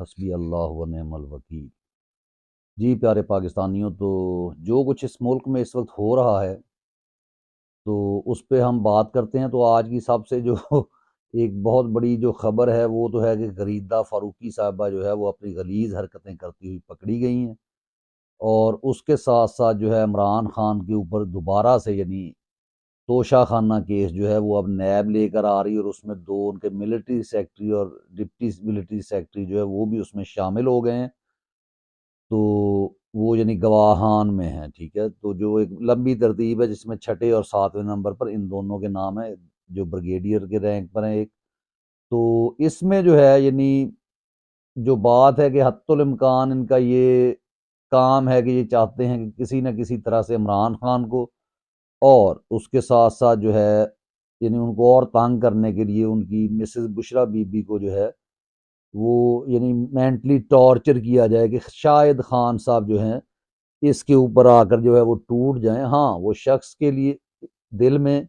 حسبی اللہ و نعم الوکیل۔ جی پیارے پاکستانیوں، تو جو کچھ اس ملک میں اس وقت ہو رہا ہے تو اس پہ ہم بات کرتے ہیں۔ تو آج کی سب سے جو ایک بہت بڑی جو خبر ہے وہ تو ہے کہ غریدہ فاروقی صاحبہ جو ہے وہ اپنی غلیظ حرکتیں کرتی ہوئی پکڑی گئی ہیں، اور اس کے ساتھ ساتھ جو ہے عمران خان کے اوپر دوبارہ سے یعنی توشہ خانہ کیس جو ہے وہ اب نیب لے کر آ رہی ہے، اور اس میں دو ان کے ملٹری سیکٹری اور ڈپٹی ملٹری سیکٹری جو ہے وہ بھی اس میں شامل ہو گئے ہیں۔ تو وہ یعنی گواہان میں ہیں، ٹھیک ہے۔ تو جو ایک لمبی ترتیب ہے جس میں چھٹے اور ساتویں نمبر پر ان دونوں کے نام ہیں، جو بریگیڈیئر کے رینک پر ہیں ایک۔ تو اس میں جو ہے یعنی جو بات ہے کہ حتی الامکان ان کا یہ کام ہے کہ یہ چاہتے ہیں کہ کسی نہ کسی طرح سے عمران خان کو اور اس کے ساتھ ساتھ جو ہے یعنی ان کو اور تنگ کرنے کے لیے ان کی مسز بشرا بی بی کو جو ہے وہ یعنی مینٹلی ٹارچر کیا جائے کہ شاید خان صاحب جو ہیں اس کے اوپر آ کر جو ہے وہ ٹوٹ جائیں۔ ہاں، وہ شخص کے لیے دل میں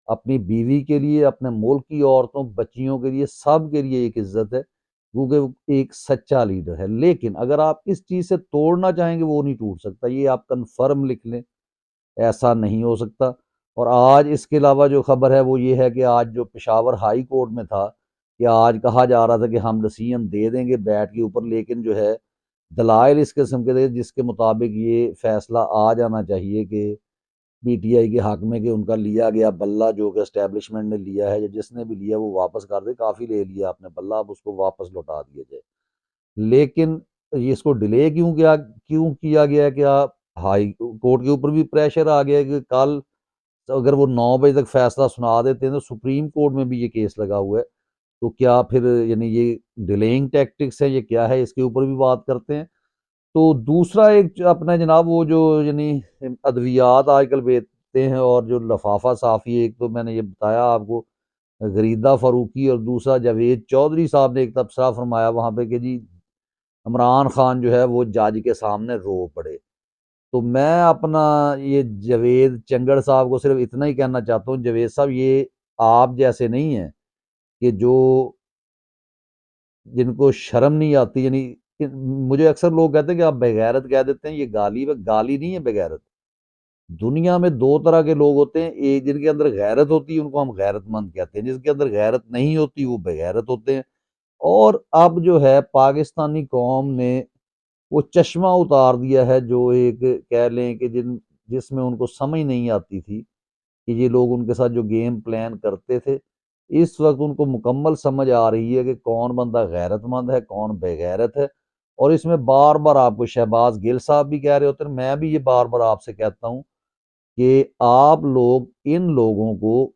اپنی بیوی کے لیے، اپنے ملک کی عورتوں بچیوں کے لیے، سب کے لیے ایک عزت ہے، کیونکہ وہ ایک سچا لیڈر ہے۔ لیکن اگر آپ اس چیز سے توڑنا چاہیں گے وہ نہیں ٹوٹ سکتا، یہ آپ کنفرم لکھ لیں، ایسا نہیں ہو سکتا۔ اور آج اس کے علاوہ جو خبر ہے وہ یہ ہے کہ آج جو پشاور ہائی کورٹ میں تھا کہ آج کہا جا رہا تھا کہ ہم ڈسیژن دے دیں گے بیٹ کے اوپر، لیکن جو ہے دلائل اس قسم کے تھے جس کے مطابق یہ فیصلہ آ جانا چاہیے کہ پی ٹی آئی کے حق میں کہ ان کا لیا گیا بلہ جو کہ اسٹیبلشمنٹ نے لیا ہے یا جس نے بھی لیا وہ واپس کر دے، کافی لے لیا آپ نے بلہ، اب اس کو واپس لوٹا دیا جائے۔ لیکن یہ اس کو ڈیلے کیوں کیا گیا؟ کہ ہائی کورٹ کے اوپر بھی پریشر آ گیا ہے کہ کل اگر وہ 9 بجے تک فیصلہ سنا دیتے ہیں تو سپریم کورٹ میں بھی یہ کیس لگا ہوا ہے، تو کیا پھر یعنی یہ ڈیلیئنگ ٹیکٹکس ہے، یہ کیا ہے؟ اس کے اوپر بھی بات کرتے ہیں۔ تو دوسرا ایک اپنا جناب وہ جو یعنی ادویات آج کل بیچتے ہیں اور جو لفافہ صافی، ایک تو میں نے یہ بتایا آپ کو غریدہ فاروقی، اور دوسرا جاوید چودھری صاحب نے ایک تبصرہ فرمایا وہاں پہ کہ جی عمران خان جو ہے وہ جج کے سامنے رو پڑے۔ تو میں اپنا یہ جاوید چنگڑ صاحب کو صرف اتنا ہی کہنا چاہتا ہوں، جاوید صاحب یہ آپ جیسے نہیں ہیں کہ جو جن کو شرم نہیں آتی، یعنی مجھے اکثر لوگ کہتے ہیں کہ آپ بغیرت کہہ دیتے ہیں، یہ گالی نہیں ہے بغیرت۔ دنیا میں دو طرح کے لوگ ہوتے ہیں، ایک جن کے اندر غیرت ہوتی ہے ان کو ہم غیرت مند کہتے ہیں، جس کے اندر غیرت نہیں ہوتی وہ بغیرت ہوتے ہیں۔ اور اب جو ہے پاکستانی قوم نے وہ چشمہ اتار دیا ہے جو ایک کہہ لیں کہ جس میں ان کو سمجھ نہیں آتی تھی کہ یہ لوگ ان کے ساتھ جو گیم پلان کرتے تھے، اس وقت ان کو مکمل سمجھ آ رہی ہے کہ کون بندہ غیرت مند ہے کون بے غیرت ہے۔ اور اس میں بار بار آپ کو شہباز گل صاحب بھی کہہ رہے ہوتے ہیں، میں بھی یہ بار بار آپ سے کہتا ہوں کہ آپ لوگ ان لوگوں کو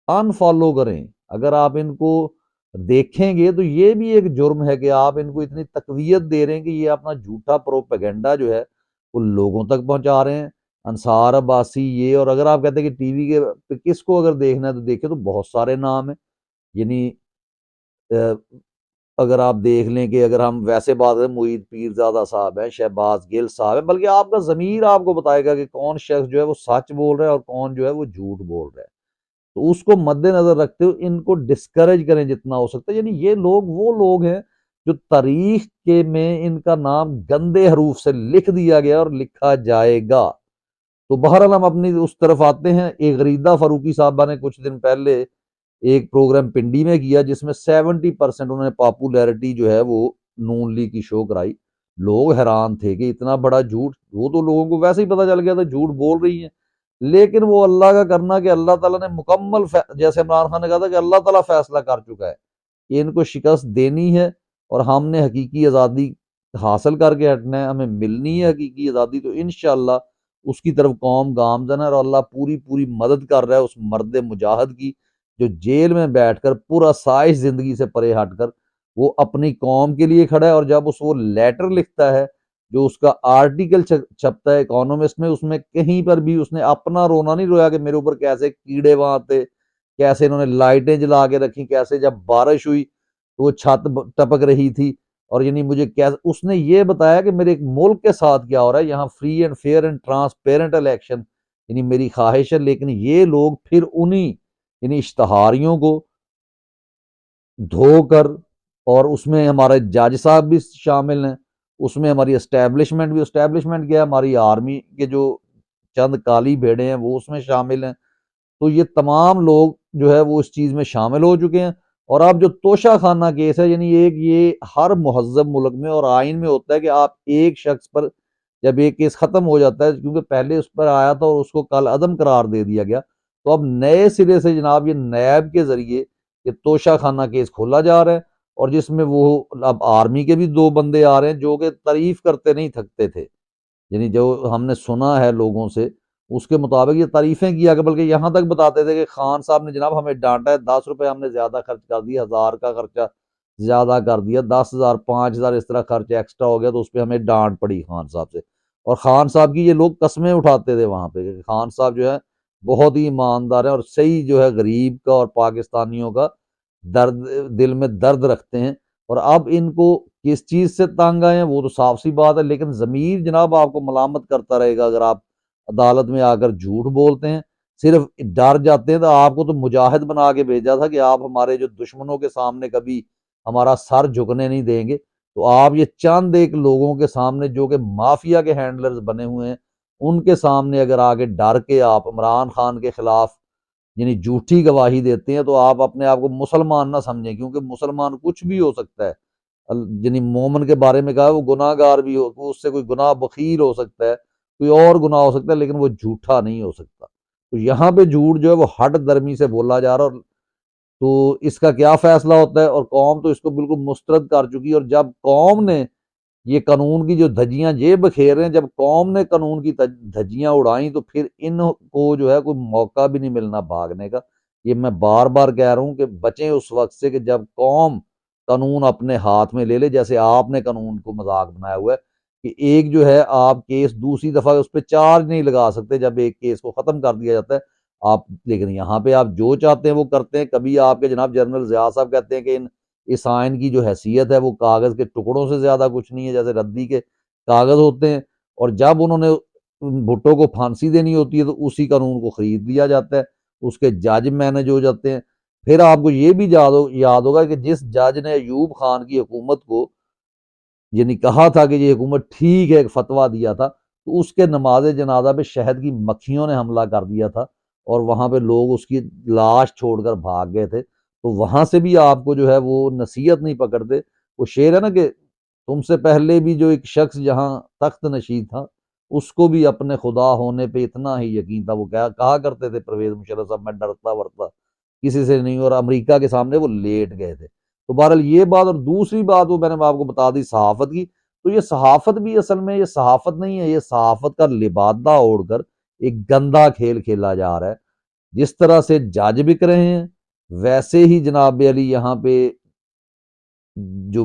ان فالو کریں۔ اگر آپ ان کو دیکھیں گے تو یہ بھی ایک جرم ہے کہ آپ ان کو اتنی تقویت دے رہے ہیں کہ یہ اپنا جھوٹا پروپیگنڈا جو ہے وہ لوگوں تک پہنچا رہے ہیں۔ انصار عباسی یہ، اور اگر آپ کہتے ہیں کہ ٹی وی کے پہ کس کو اگر دیکھنا ہے تو دیکھیں، تو بہت سارے نام ہیں، یعنی اگر آپ دیکھ لیں کہ اگر ہم ویسے بات کریں، معید پیرزادہ صاحب ہیں، شہباز گل صاحب ہیں، بلکہ آپ کا ضمیر آپ کو بتائے گا کہ کون شخص جو ہے وہ سچ بول رہا ہے اور کون جو ہے وہ جھوٹ بول رہا ہے۔ تو اس کو مد نظر رکھتے ہوئے ان کو ڈسکریج کریں جتنا ہو سکتا ہے۔ یعنی یہ لوگ وہ لوگ ہیں جو تاریخ کے میں ان کا نام گندے حروف سے لکھ دیا گیا اور لکھا جائے گا۔ تو بہرحال ہم اپنی اس طرف آتے ہیں۔ ایک غریدہ فاروقی صاحبہ نے کچھ دن پہلے ایک پروگرام پنڈی میں کیا جس میں 70% انہوں نے پاپولیرٹی جو ہے وہ نون لیگ کی شو کرائی۔ لوگ حیران تھے کہ اتنا بڑا جھوٹ، وہ تو لوگوں کو ویسے ہی پتہ چل گیا تھا جھوٹ بول رہی ہیں، لیکن وہ اللہ کا کرنا کہ اللہ تعالیٰ نے مکمل جیسے عمران خان نے کہا تھا کہ اللہ تعالیٰ فیصلہ کر چکا ہے کہ ان کو شکست دینی ہے اور ہم نے حقیقی آزادی حاصل کر کے ہٹنا ہے، ہمیں ملنی ہے حقیقی آزادی، تو انشاءاللہ اس کی طرف قوم گامزن ہے، اور اللہ پوری مدد کر رہا ہے اس مرد مجاہد کی جو جیل میں بیٹھ کر پورا سائز زندگی سے پرے ہٹ کر وہ اپنی قوم کے لیے کھڑا ہے۔ اور جب وہ لیٹر لکھتا ہے، جو اس کا آرٹیکل چھپتا ہے اکانومسٹ میں، اس میں کہیں پر بھی اس نے اپنا رونا نہیں رویا کہ میرے اوپر کیسے کیڑے وہاں تھے، کیسے انہوں نے لائٹیں جلا کے رکھی، کیسے جب بارش ہوئی تو وہ چھت ٹپک رہی تھی، اور یعنی مجھے کیسے اس نے یہ بتایا کہ میرے ایک ملک کے ساتھ کیا ہو رہا ہے، یہاں free and fair and transparent election یعنی میری خواہش ہے۔ لیکن یہ لوگ پھر انہی یعنی اشتہاریوں کو دھو کر اور اس میں ہمارے جج صاحب بھی شامل ہیں، اس میں ہماری اسٹیبلشمنٹ بھی، اسٹیبلشمنٹ کیا ہے، ہماری آرمی کے جو چند کالی بھیڑے ہیں وہ اس میں شامل ہیں۔ تو یہ تمام لوگ جو ہے وہ اس چیز میں شامل ہو چکے ہیں۔ اور اب جو توشہ خانہ کیس ہے، یعنی ایک یہ ہر مہذب ملک میں اور آئین میں ہوتا ہے کہ آپ ایک شخص پر جب ایک کیس ختم ہو جاتا ہے، کیونکہ پہلے اس پر آیا تھا اور اس کو کل عدم قرار دے دیا گیا، تو اب نئے سرے سے جناب یہ نیب کے ذریعے یہ توشہ خانہ کیس کھولا جا رہا ہے، اور جس میں وہ اب آرمی کے بھی 2 بندے آ رہے ہیں جو کہ تعریف کرتے نہیں تھکتے تھے، یعنی جو ہم نے سنا ہے لوگوں سے اس کے مطابق یہ تعریفیں کیا کہ بلکہ یہاں تک بتاتے تھے کہ خان صاحب نے جناب ہمیں ڈانٹا ہے، 10 روپے ہم نے زیادہ خرچ کر دیا، 1000 کا خرچہ زیادہ کر دیا، 10,000 5,000 اس طرح خرچ ایکسٹرا ہو گیا، تو اس پہ ہمیں ڈانٹ پڑی خان صاحب سے۔ اور خان صاحب کی یہ لوگ قسمیں اٹھاتے تھے وہاں پہ کہ خان صاحب جو ہے بہت ہی ایماندار ہیں اور صحیح جو ہے غریب کا اور پاکستانیوں کا درد دل میں درد رکھتے ہیں۔ اور اب ان کو کس چیز سے تنگ آئے ہیں وہ تو صاف سی بات ہے، لیکن ضمیر جناب آپ کو ملامت کرتا رہے گا اگر آپ عدالت میں آ کر جھوٹ بولتے ہیں، صرف ڈر جاتے ہیں۔ تو آپ کو تو مجاہد بنا کے بھیجا تھا کہ آپ ہمارے جو دشمنوں کے سامنے کبھی ہمارا سر جھکنے نہیں دیں گے، تو آپ یہ چند ایک لوگوں کے سامنے جو کہ مافیا کے ہینڈلرز بنے ہوئے ہیں ان کے سامنے اگر آگے ڈر کے آپ عمران خان کے خلاف یعنی جھوٹی گواہی دیتے ہیں، تو آپ اپنے آپ کو مسلمان نہ سمجھیں، کیونکہ مسلمان کچھ بھی ہو سکتا ہے۔ یعنی مومن کے بارے میں کہا ہے وہ گناہ گار بھی ہو، اس سے کوئی گناہ بخیل ہو سکتا ہے، کوئی اور گناہ ہو سکتا ہے، لیکن وہ جھوٹا نہیں ہو سکتا۔ تو یہاں پہ جھوٹ جو ہے وہ ہٹ درمی سے بولا جا رہا ہے، اور تو اس کا کیا فیصلہ ہوتا ہے، اور قوم تو اس کو بالکل مسترد کر چکی ہے۔ اور جب قوم نے یہ قانون کی جو دھجیاں یہ بکھیر رہے ہیں، جب قوم نے قانون کی دھجیاں اڑائیں تو پھر ان کو جو ہے کوئی موقع بھی نہیں ملنا بھاگنے کا۔ یہ میں بار بار کہہ رہا ہوں کہ بچیں اس وقت سے کہ جب قوم قانون اپنے ہاتھ میں لے لے، جیسے آپ نے قانون کو مذاق بنایا ہوا ہے کہ ایک جو ہے آپ کیس دوسری دفعہ اس پہ چارج نہیں لگا سکتے جب ایک کیس کو ختم کر دیا جاتا ہے آپ، لیکن یہاں پہ آپ جو چاہتے ہیں وہ کرتے ہیں۔ کبھی آپ کے جناب جنرل ضیاء صاحب کہتے ہیں کہ اس آئین کی جو حیثیت ہے وہ کاغذ کے ٹکڑوں سے زیادہ کچھ نہیں ہے، جیسے ردی کے کاغذ ہوتے ہیں، اور جب انہوں نے بھٹو کو پھانسی دینی ہوتی ہے تو اسی قانون کو خرید لیا جاتا ہے، اس کے جج مینج ہو جاتے ہیں۔ پھر آپ کو یہ بھی یاد ہوگا کہ جس جج نے ایوب خان کی حکومت کو یعنی کہا تھا کہ یہ حکومت ٹھیک ہے، ایک فتویٰ دیا تھا، تو اس کے نماز جنازہ پہ شہد کی مکھیوں نے حملہ کر دیا تھا، اور وہاں پہ لوگ اس کی لاش چھوڑ کر بھاگ گئے تھے۔ تو وہاں سے بھی آپ کو جو ہے وہ نصیحت نہیں پکڑتے۔ وہ شعر ہے نا کہ تم سے پہلے بھی جو ایک شخص جہاں تخت نشین تھا اس کو بھی اپنے خدا ہونے پہ اتنا ہی یقین تھا، وہ کہا کرتے تھے پرویز مشرف صاحب، میں ڈرتا ورتا کسی سے نہیں، اور امریکہ کے سامنے وہ لیٹ گئے تھے۔ تو بہرحال یہ بات، اور دوسری بات وہ میں نے آپ کو بتا دی صحافت کی، تو یہ صحافت بھی اصل میں یہ صحافت نہیں ہے، یہ صحافت کا لبادہ اوڑھ کر ایک گندا کھیل کھیلا جا رہا ہے۔ جس طرح سے جج بک رہے ہیں ویسے ہی جناب علی یہاں پہ جو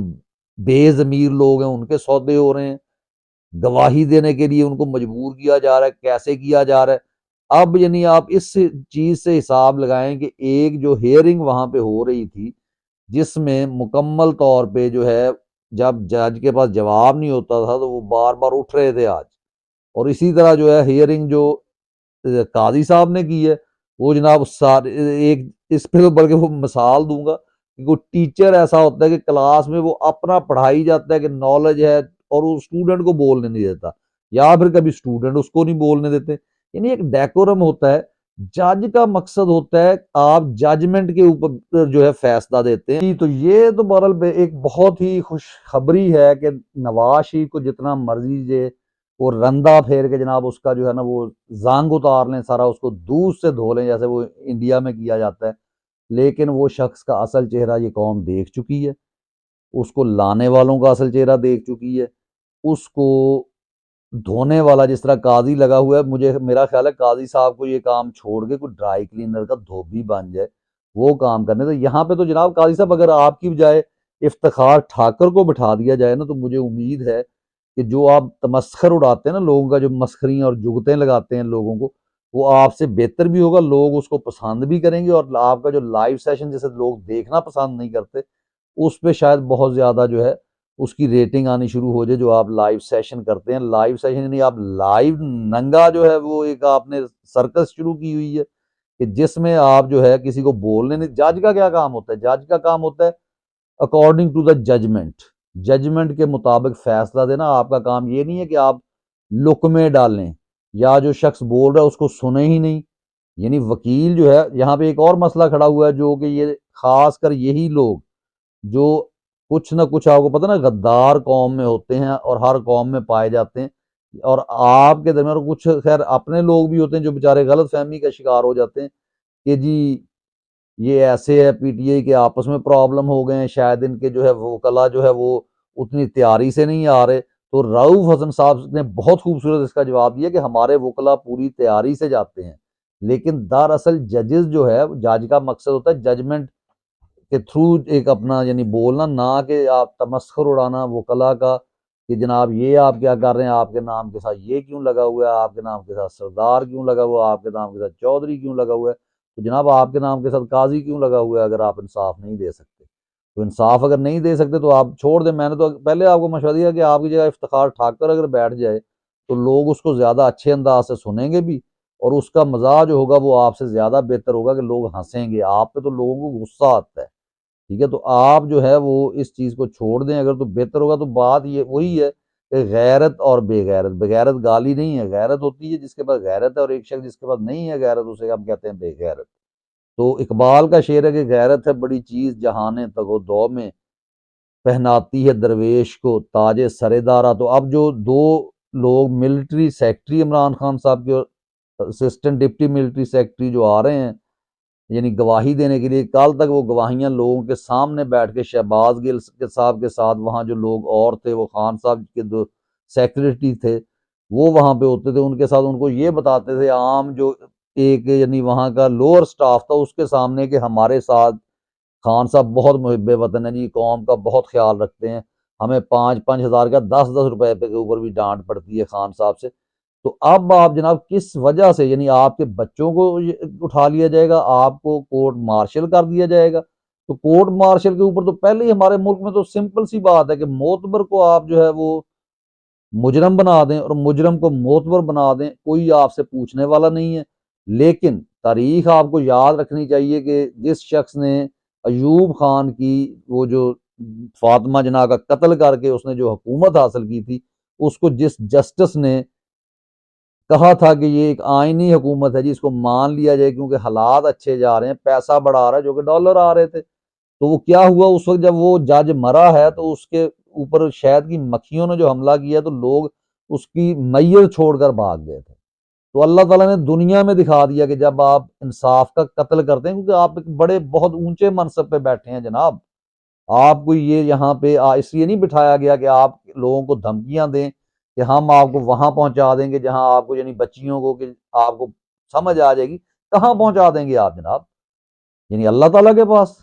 بے ضمیر لوگ ہیں ان کے سودے ہو رہے ہیں، گواہی دینے کے لیے ان کو مجبور کیا جا رہا ہے۔ کیسے کیا جا رہا ہے اب، یعنی آپ اس چیز سے حساب لگائیں کہ ایک جو ہیئرنگ وہاں پہ ہو رہی تھی جس میں مکمل طور پہ جو ہے جب جج کے پاس جواب نہیں ہوتا تھا تو وہ بار بار اٹھ رہے تھے آج، اور اسی طرح جو ہے ہیئرنگ جو قاضی صاحب نے کی ہے وہ جناب ایک اس پہ تو بلکہ وہ مثال دوں گا کہ کوئی ٹیچر ایسا ہوتا ہے کہ کلاس میں وہ اپنا پڑھائی جاتا ہے کہ نالج ہے اور وہ اسٹوڈنٹ کو بولنے نہیں دیتا، یا پھر کبھی اسٹوڈنٹ اس کو نہیں بولنے دیتے، یعنی ایک ڈیکورم ہوتا ہے۔ جج کا مقصد ہوتا ہے آپ ججمنٹ کے اوپر جو ہے فیصلہ دیتے ہیں۔ تو یہ تو بہرحال ایک بہت ہی خوشخبری ہے کہ نواز شریف کو جتنا مرضی وہ رندہ پھیر کے جناب اس کا جو ہے نا وہ زانگ اتار لیں، سارا اس کو دودھ سے دھو لیں جیسے وہ انڈیا میں کیا جاتا ہے، لیکن وہ شخص کا اصل چہرہ یہ قوم دیکھ چکی ہے، اس کو لانے والوں کا اصل چہرہ دیکھ چکی ہے، اس کو دھونے والا جس طرح قاضی لگا ہوا ہے، میرا خیال ہے قاضی صاحب کو یہ کام چھوڑ کے کوئی ڈرائی کلینر کا دھوبی بن جائے وہ کام کرنے۔ تو یہاں پہ تو جناب قاضی صاحب اگر آپ کی بجائے افتخار ٹھاکر کو بٹھا دیا جائے نا تو مجھے امید ہے کہ جو آپ تمسخر اڑاتے ہیں نا لوگوں کا، جو مسخریاں اور جگتیں لگاتے ہیں لوگوں کو، وہ آپ سے بہتر بھی ہوگا، لوگ اس کو پسند بھی کریں گے، اور آپ کا جو لائیو سیشن جسے لوگ دیکھنا پسند نہیں کرتے اس پہ شاید بہت زیادہ جو ہے اس کی ریٹنگ آنی شروع ہو جائے۔ جو آپ لائیو سیشن کرتے ہیں، لائیو سیشن یعنی آپ لائیو ننگا جو ہے وہ ایک آپ نے سرکس شروع کی ہوئی ہے کہ جس میں آپ جو ہے کسی کو بولنے نہیں۔ جج کا کیا کام ہوتا ہے؟ جج کا کام ہوتا ہے اکارڈنگ ٹو دا ججمنٹ کے مطابق فیصلہ دینا. آپ کا کام یہ نہیں ہے کہ آپ لقمے ڈالیں یا جو شخص بول رہا ہے اس کو سنیں ہی نہیں. یعنی وکیل جو ہے، یہاں پہ ایک اور مسئلہ کھڑا ہوا ہے جو کہ یہ خاص کر یہی لوگ جو کچھ نہ کچھ آپ کو پتہ نا غدار قوم میں ہوتے ہیں اور ہر قوم میں پائے جاتے ہیں، اور آپ کے درمیان کچھ خیر اپنے لوگ بھی ہوتے ہیں جو بیچارے غلط فہمی کا شکار ہو جاتے ہیں کہ جی یہ ایسے ہے پی ٹی آئی کے آپس میں پرابلم ہو گئے ہیں، شاید ان کے جو ہے وکلا جو ہے وہ اتنی تیاری سے نہیں آ رہے. تو رؤف حسن صاحب نے بہت خوبصورت اس کا جواب دیا کہ ہمارے وکلا پوری تیاری سے جاتے ہیں، لیکن دراصل ججز جو ہے، جج کا مقصد ہوتا ہے ججمنٹ کے تھرو ایک اپنا یعنی بولنا، نہ کہ آپ تمسخر اڑانا وکلا کا کہ جناب یہ آپ کیا کر رہے ہیں، آپ کے نام کے ساتھ یہ کیوں لگا ہوا ہے، آپ کے نام کے ساتھ سردار کیوں لگا ہوا ہے، آپ کے نام کے ساتھ چودھری کیوں لگا ہوا ہے، تو جناب آپ کے نام کے ساتھ قاضی کیوں لگا ہوا ہے اگر آپ انصاف نہیں دے سکتے. تو انصاف اگر نہیں دے سکتے تو آپ چھوڑ دیں. میں نے تو پہلے آپ کو مشورہ دیا کہ آپ کی جگہ افتخار ٹھاکر اگر بیٹھ جائے تو لوگ اس کو زیادہ اچھے انداز سے سنیں گے بھی، اور اس کا مزاج ہوگا وہ آپ سے زیادہ بہتر ہوگا کہ لوگ ہنسیں گے. آپ پہ تو لوگوں کو غصہ آتا ہے، ٹھیک ہے. تو آپ جو ہے وہ اس چیز کو چھوڑ دیں اگر تو بہتر ہوگا. تو بات یہ وہی ہے کہ غیرت اور بے غیرت، بغیرت گالی نہیں ہے، غیرت ہوتی ہے جس کے پاس غیرت ہے، اور ایک شخص جس کے پاس نہیں ہے غیرت اسے ہم کہتے ہیں بے غیرت. تو اقبال کا شعر ہے کہ غیرت ہے بڑی چیز جہانے تگ و دو میں، پہناتی ہے درویش کو تاج سر دارا. تو اب جو دو لوگ ملٹری سیکٹری عمران خان صاحب کے اسسٹنٹ ڈپٹی ملٹری سیکٹری جو آ رہے ہیں یعنی گواہی دینے کے لیے، کل تک وہ گواہیاں لوگوں کے سامنے بیٹھ کے شہباز گل صاحب کے ساتھ وہاں جو لوگ اور تھے، وہ خان صاحب کے دو سیکرٹری تھے، وہ وہاں پہ ہوتے تھے، ان کے ساتھ ان کو یہ بتاتے تھے عام جو ایک یعنی وہاں کا لوور سٹاف تھا اس کے سامنے کہ ہمارے ساتھ خان صاحب بہت محب وطن ہیں جی، قوم کا بہت خیال رکھتے ہیں، ہمیں 5,000 کا 10,000 روپے کے اوپر بھی ڈانٹ پڑتی ہے خان صاحب سے. تو اب آپ جناب کس وجہ سے یعنی آپ کے بچوں کو اٹھا لیا جائے گا، آپ کو کورٹ مارشل کر دیا جائے گا. تو کورٹ مارشل کے اوپر تو پہلے ہی ہمارے ملک میں تو سمپل سی بات ہے کہ معتبر کو آپ جو ہے وہ مجرم بنا دیں اور مجرم کو معتبر بنا دیں، کوئی آپ سے پوچھنے والا نہیں ہے. لیکن تاریخ آپ کو یاد رکھنی چاہیے کہ جس شخص نے ایوب خان کی وہ جو فاطمہ جناح کا قتل کر کے اس نے جو حکومت حاصل کی تھی، اس کو جس جسٹس نے کہا تھا کہ یہ ایک آئینی حکومت ہے جی، اس کو مان لیا جائے کیونکہ حالات اچھے جا رہے ہیں، پیسہ بڑھا رہا ہے جو کہ ڈالر آ رہے تھے. تو وہ کیا ہوا اس وقت جب وہ جج مرا ہے تو اس کے اوپر شہد کی مکھیوں نے جو حملہ کیا تو لوگ اس کی میت چھوڑ کر بھاگ گئے تھے. تو اللہ تعالیٰ نے دنیا میں دکھا دیا کہ جب آپ انصاف کا قتل کرتے ہیں، کیونکہ آپ ایک بڑے بہت اونچے منصب پہ بیٹھے ہیں جناب، آپ کو یہ یہاں پہ اس لیے نہیں بٹھایا گیا کہ آپ لوگوں کو دھمکیاں دیں کہ ہم آپ کو وہاں پہنچا دیں گے جہاں آپ کو یعنی بچیوں کو کہ آپ کو سمجھ آ جائے گی. کہاں پہنچا دیں گے آپ جناب؟ یعنی اللہ تعالیٰ کے پاس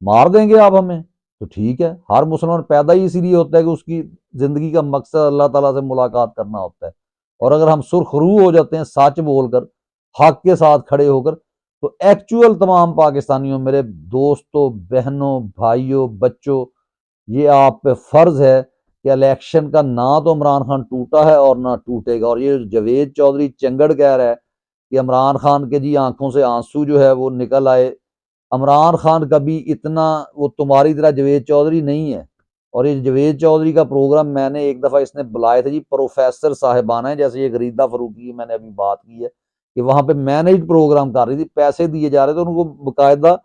مار دیں گے آپ ہمیں. تو ٹھیک ہے، ہر مسلمان پیدا ہی اسی لیے ہوتا ہے کہ اس کی زندگی کا مقصد اللہ تعالیٰ سے ملاقات کرنا ہوتا ہے، اور اگر ہم سرخ روح ہو جاتے ہیں سچ بول کر، حق کے ساتھ کھڑے ہو کر، تو ایکچوئل تمام پاکستانیوں، میرے دوستوں، بہنوں، بھائیوں، بچوں، یہ آپ پہ فرض ہے کہ الیکشن کا نہ تو عمران خان ٹوٹا ہے اور نہ ٹوٹے گا. اور یہ جاوید چودھری چنگڑ کہہ رہا ہے کہ عمران خان کے جی آنکھوں سے آنسو جو ہے وہ نکل آئے. عمران خان کبھی اتنا وہ تمہاری طرح جاوید چودھری نہیں ہے. اور یہ جاوید چودھری کا پروگرام میں نے ایک دفعہ اس نے بلائے تھے جی، پروفیسر صاحبانہ ہیں جیسے یہ غریدہ فروقی کی میں نے ابھی بات کی ہے کہ وہاں پہ مینیج پروگرام کر رہی تھی، پیسے دیے جا رہے تھے ان کو باقاعدہ.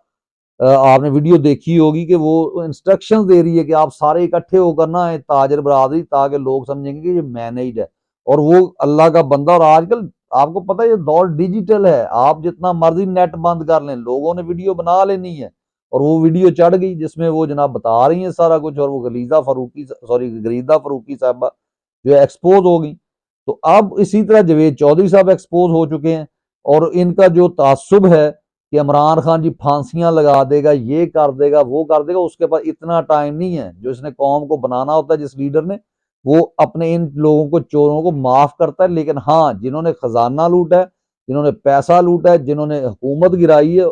آپ نے ویڈیو دیکھی ہوگی کہ وہ انسٹرکشن دے رہی ہے کہ آپ سارے اکٹھے ہو کر نا تاجر برادری، تاکہ لوگ سمجھیں گے کہ یہ مینیجڈ ہے. اور وہ اللہ کا بندہ، اور آج کل آپ کو پتہ ہے یہ دور ڈیجیٹل ہے، آپ جتنا مرضی نیٹ بند کر لیں، لوگوں نے ویڈیو بنا لینی ہے اور وہ ویڈیو چڑھ گئی جس میں وہ جناب بتا رہی ہیں سارا کچھ، اور وہ غریدہ فروقی صاحبہ جو ایکسپوز ہو گئی. تو اب اسی طرح جاوید چودھری صاحب ایکسپوز ہو چکے ہیں، اور ان کا جو تعصب ہے کہ عمران خان جی پھانسیاں لگا دے گا، یہ کر دے گا، وہ کر دے گا، اس کے پاس اتنا ٹائم نہیں ہے. جو اس نے قوم کو بنانا ہوتا ہے جس لیڈر نے، وہ اپنے ان لوگوں کو چوروں کو معاف کرتا ہے، لیکن ہاں جنہوں نے خزانہ لوٹا ہے، جنہوں نے پیسہ لوٹا ہے، جنہوں نے حکومت گرائی ہے،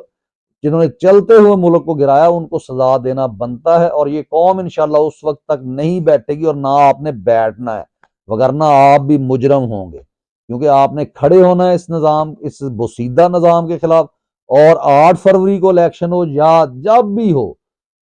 جنہوں نے چلتے ہوئے ملک کو گرایا، ان کو سزا دینا بنتا ہے. اور یہ قوم انشاءاللہ اس وقت تک نہیں بیٹھے گی، اور نہ آپ نے بیٹھنا ہے، وگرنہ آپ بھی مجرم ہوں گے، کیونکہ آپ نے کھڑے ہونا ہے اس نظام، اس بوسیدہ نظام کے خلاف. اور 8 فروری کو الیکشن ہو یا جب بھی ہو،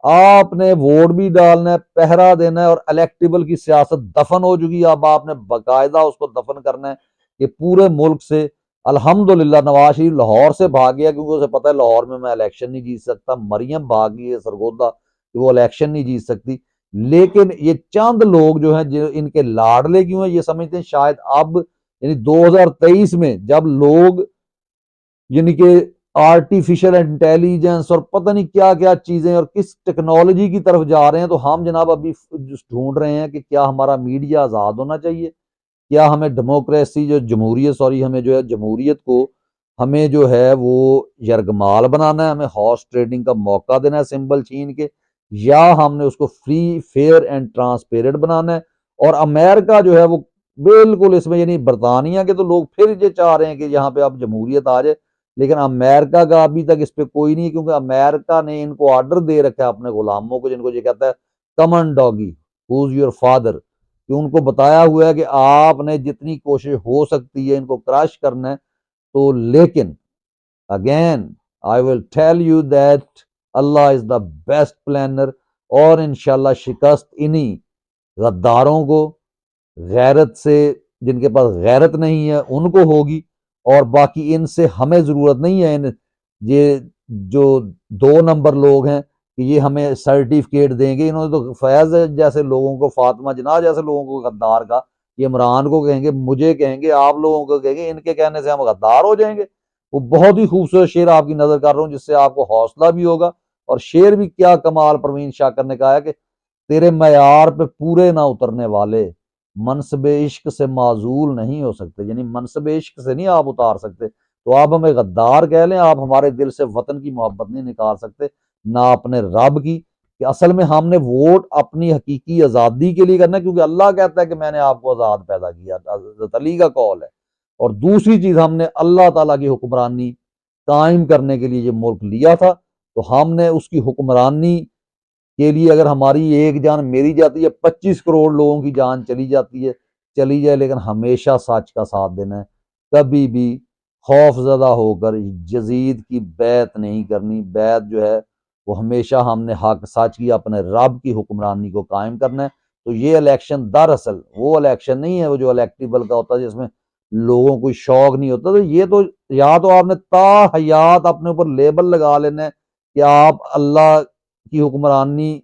آپ نے ووٹ بھی ڈالنا ہے، پہرا دینا ہے، اور الیکٹیبل کی سیاست دفن ہو چکی، اب آپ نے باقاعدہ اس کو دفن کرنا ہے کہ پورے ملک سے الحمدللہ نواز شریف لاہور سے بھاگ گیا کیونکہ اسے پتہ ہے لاہور میں الیکشن نہیں جیت سکتا، مریم بھاگ گئی ہے سرگودا کہ وہ الیکشن نہیں جیت سکتی، لیکن یہ چند لوگ جو ہیں ان کے لاڈلے کیوں ہیں، یہ سمجھتے ہیں شاید اب یعنی 2023 میں جب لوگ یعنی کہ آرٹیفیشل انٹیلیجنس اور پتہ نہیں کیا کیا چیزیں اور کس ٹیکنالوجی کی طرف جا رہے ہیں، تو ہم جناب ابھی ڈھونڈ رہے ہیں کہ کیا ہمارا میڈیا آزاد ہونا چاہیے، کیا ہمیں ڈیموکریسی ہمیں جو ہے جمہوریت کو ہمیں جو ہے وہ یرغمال بنانا ہے، ہمیں ہارس ٹریڈنگ کا موقع دینا ہے سمبل چھین کے، یا ہم نے اس کو فری فیئر اینڈ ٹرانسپیرنٹ بنانا ہے۔ اور امریکہ جو ہے وہ بالکل اس میں یعنی برطانیہ کے تو لوگ پھر یہ چاہ رہے ہیں کہ یہاں پہ اب جمہوریت آ جائے، لیکن امریکہ کا ابھی تک اس پہ کوئی نہیں، کیونکہ امریکہ نے ان کو آرڈر دے رکھا ہے اپنے غلاموں کو، جن کو یہ کہتا ہے کمن ڈاگی ہوز یور فادر، کہ ان کو بتایا ہوا ہے کہ آپ نے جتنی کوشش ہو سکتی ہے ان کو کراش کرنا ہے، تو لیکن again I will tell you that Allah is the best planner, اور انشاءاللہ شکست انہی غداروں کو، غیرت سے جن کے پاس غیرت نہیں ہے ان کو ہوگی، اور باقی ان سے ہمیں ضرورت نہیں ہے، یہ جو 2 نمبر لوگ ہیں کہ یہ ہمیں سرٹیفکیٹ دیں گے، انہوں نے تو فیض جیسے لوگوں کو، فاطمہ جناح جیسے لوگوں کو غدار کا، یہ عمران کو کہیں گے، مجھے کہیں گے، آپ لوگوں کو کہیں گے، ان کے کہنے سے ہم غدار ہو جائیں گے۔ وہ بہت ہی خوبصورت شعر آپ کی نظر کر رہا ہوں جس سے آپ کو حوصلہ بھی ہوگا، اور شعر بھی کیا کمال پروین شاکر نے کہا ہے کہ تیرے معیار پہ پورے نہ اترنے والے منصب عشق سے معزول نہیں ہو سکتے، یعنی منصب عشق سے نہیں آپ اتار سکتے، تو آپ ہمیں غدار کہہ لیں، آپ ہمارے دل سے وطن کی محبت نہیں نکال سکتے، نہ اپنے رب کی، کہ اصل میں ہم نے ووٹ اپنی حقیقی آزادی کے لیے کرنا ہے، کیونکہ اللہ کہتا ہے کہ میں نے آپ کو آزاد پیدا کیا، حضرت علی کا قول ہے۔ اور دوسری چیز، ہم نے اللہ تعالیٰ کی حکمرانی قائم کرنے کے لیے یہ ملک لیا تھا، تو ہم نے اس کی حکمرانی کے لیے اگر ہماری ایک جان میری جاتی ہے، 25 کروڑ لوگوں کی جان چلی جاتی ہے، چلی جائے، لیکن ہمیشہ سچ کا ساتھ دینا ہے، کبھی بھی خوف زدہ ہو کر یزید کی بیعت نہیں کرنی، بیعت جو ہے وہ ہمیشہ ہم نے حق سچ کی اپنے رب کی حکمرانی کو قائم کرنا ہے۔ تو یہ الیکشن دراصل وہ الیکشن نہیں ہے وہ جو الیکٹیبل کا ہوتا ہے جس میں لوگوں کو شوق نہیں ہوتا، تو یہ تو یا تو آپ نے تا حیات اپنے اوپر لیبل لگا لینا ہے کہ آپ اللہ کی حکمرانی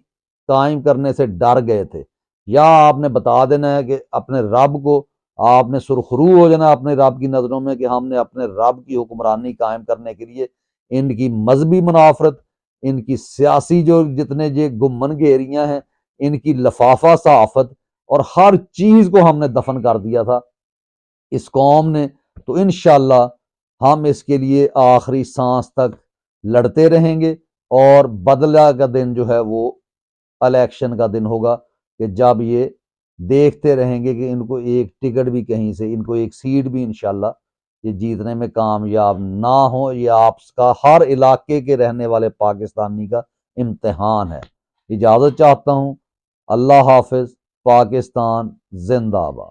قائم کرنے سے ڈر گئے تھے، یا آپ نے بتا دینا ہے کہ اپنے رب کو آپ نے سرخرو ہو جانا اپنے رب کی نظروں میں کہ ہم نے اپنے رب کی حکمرانی قائم کرنے کے لیے ان کی مذہبی منافرت، ان کی سیاسی جو جتنے یہ گمن گھیریاں ہیں، ان کی لفافہ صحافت اور ہر چیز کو ہم نے دفن کر دیا تھا اس قوم نے، تو انشاءاللہ ہم اس کے لیے آخری سانس تک لڑتے رہیں گے، اور بدلہ کا دن جو ہے وہ الیکشن کا دن ہوگا، کہ جب یہ دیکھتے رہیں گے کہ ان کو ایک ٹکٹ بھی کہیں سے، ان کو ایک سیٹ بھی انشاءاللہ یہ جیتنے میں کامیاب نہ ہو، یہ آپ کا ہر علاقے کے رہنے والے پاکستانی کا امتحان ہے۔ اجازت چاہتا ہوں، اللہ حافظ، پاکستان زندہ باد۔